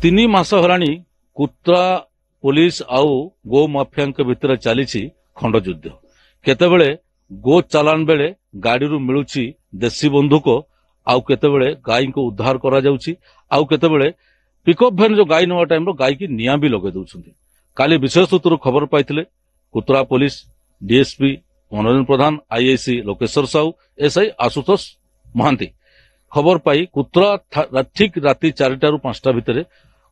ତିନି ମାସ ହେଲାଣି କୁତ୍ରା ପୁଲିସ ଆଉ ଗୋ ମାଫିଆଙ୍କ ଭିତରେ ଚାଲିଛି ଖଣ୍ଡଯୁଦ୍ଧ। କେତେବେଳେ ଗୋ ଚାଲାଣ ବେଳେ ଗାଡିରୁ ମିଳୁଛି ଦେଶୀ ବନ୍ଧୁକ, ଆଉ କେତେବେଳେ ଗାଈଙ୍କୁ ଉଦ୍ଧାର କରାଯାଉଛି, ଆଉ କେତେବେଳେ ପିକଅପ୍ ଭ୍ୟାନ୍ ଯୋଉ ଗାଈ ନେବା ଟାଇମ୍ର ଗାଈକି ନିଆଁ ବି ଲଗାଇ ଦେଉଛନ୍ତି। କାଲି ବିଶେଷ ସୂତ୍ରରୁ ଖବର ପାଇଥିଲେ କୁତ୍ରା ପୁଲିସ ଡିଏସ୍ପି ମନୋରଞ୍ଜନ ପ୍ରଧାନ, ଆଇଆଇସି ଲୋକେଶ୍ୱର ସାହୁ, ଏସ୍ଆଇ ଆଶୁତୋଷ ମହାନ୍ତି ଖବର ପାଇ କୁତ୍ରା ଠିକ୍ ରାତି 4ଟାରୁ 5ଟା ଭିତରେ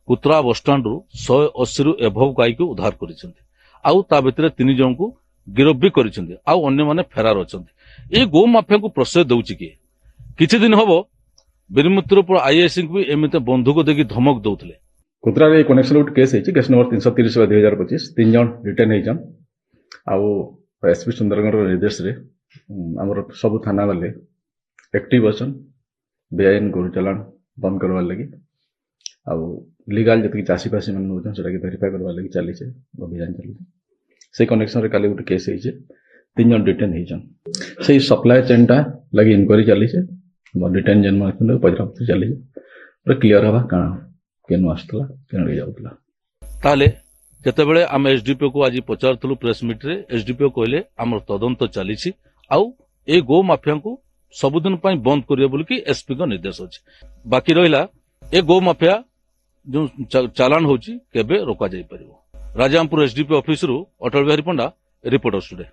କୁତ୍ରା ବସଷ୍ଟାଣ୍ଡରୁ 180ରୁ ଏଭବ ଗାଈକୁ ଉଦ୍ଧାର କରିଛନ୍ତି। ଆଉ ତା ଭିତରେ 3 ଜଣଙ୍କୁ ଗିରଫ ବି କରିଛନ୍ତି, ଆଉ ଅନ୍ୟମାନେ ଫେରାର ଅଛନ୍ତି। ଏହି ଗୋ ମାଫିଆଙ୍କୁ ପ୍ରଶ୍ରୟ ଦେଉଛି କିଏ? କିଛି ଦିନ ହବ ବୀରମିତ୍ରପୁର ଆଇଆଇସିଙ୍କୁ ବି ଏମିତି ବନ୍ଧୁକ ଦେଇକି ଧମକ ଦଉଥିଲେ। କୁତ୍ରାରେ କନେକ୍ସନ ଗୋଟେ କେସ୍ ହେଇଛି, କେସ୍ ନମ୍ବର 330/2025। 3 ଜଣ ରିଟର୍ନ ହେଇଛନ୍। ଆଉ ଏସ୍ପି ସୁନ୍ଦରଗଡ଼ର ନିର୍ଦ୍ଦେଶରେ ଆମର ସବୁ ଥାନା ବାଲେ ଆକ୍ଟିଭ ଅଛନ୍ ବେଆଇନ ଗୋରୁ ଚାଲାଣ ବନ୍ଦ କରବାର୍ ଲାଗି। ଆଉ ଲିଗାଲ ଯେତିକି ଚାଷୀ ଫାଷୀ ମାନେ ନେଉଛନ୍ ସେଟାକି ଭେରିଫାଏ କରବାର୍ ଲାଗି ଚାଲିছে ଅଭିଯାନ ଚାଲିছে। ସେଇ କନେକ୍ସନରେ କାଲି ଗୋଟେ କେସ୍ ହେଇଛି, 3 ଜଣ ରିଟର୍ନ ହେଇଛନ୍। ସେଇ ସପ୍ଲାଏ ଚେନ୍ଟା ଲାଗି ଇନକ୍ୱାରି ଚାଲିছে, ରିଟର୍ନ ଯେନ୍ ମାନେ ପଚରାପଚରି ଚାଲିছে, ପୁରା କ୍ଲିୟର ହେବା କାଣା କେନୁ ଆସୁଥିଲା କେଣୁ ଯାଉଥିଲା। ତାହେଲେ ଯେତେବେଳେ ଆମେ ଏସ୍ଡିପିଓକୁ ଆଜି ପଚାରୁଥିଲୁ ପ୍ରେସ୍ ମିଟ୍ରେ, ଏସ୍ଡିପିଓ କହିଲେ ଆମର ତଦନ୍ତ ଚାଲିଛି, ଆଉ এই ଗୋ ମାଫିଆଙ୍କୁ ସବୁଦିନ ପାଇଁ ବନ୍ଦ କରିବେ ବୋଲିକି ଏସ୍ପିଙ୍କ ନିର୍ଦ୍ଦେଶ ଅଛି। ବାକି ରହିଲା ଏ ଗୋ ମାଫିଆ ଯେଉଁ ଚାଲାଣ ହେଉଛି କେବେ ରୋକାଯାଇପାରିବ। ରାଜାରାମପୁର ଏସ୍ଡିପି ଅଫିସରୁ ଅଟଳ ବିହାରୀ ପଣ୍ଡା, ରିପୋର୍ଟର୍ସ ଟୁଡେ।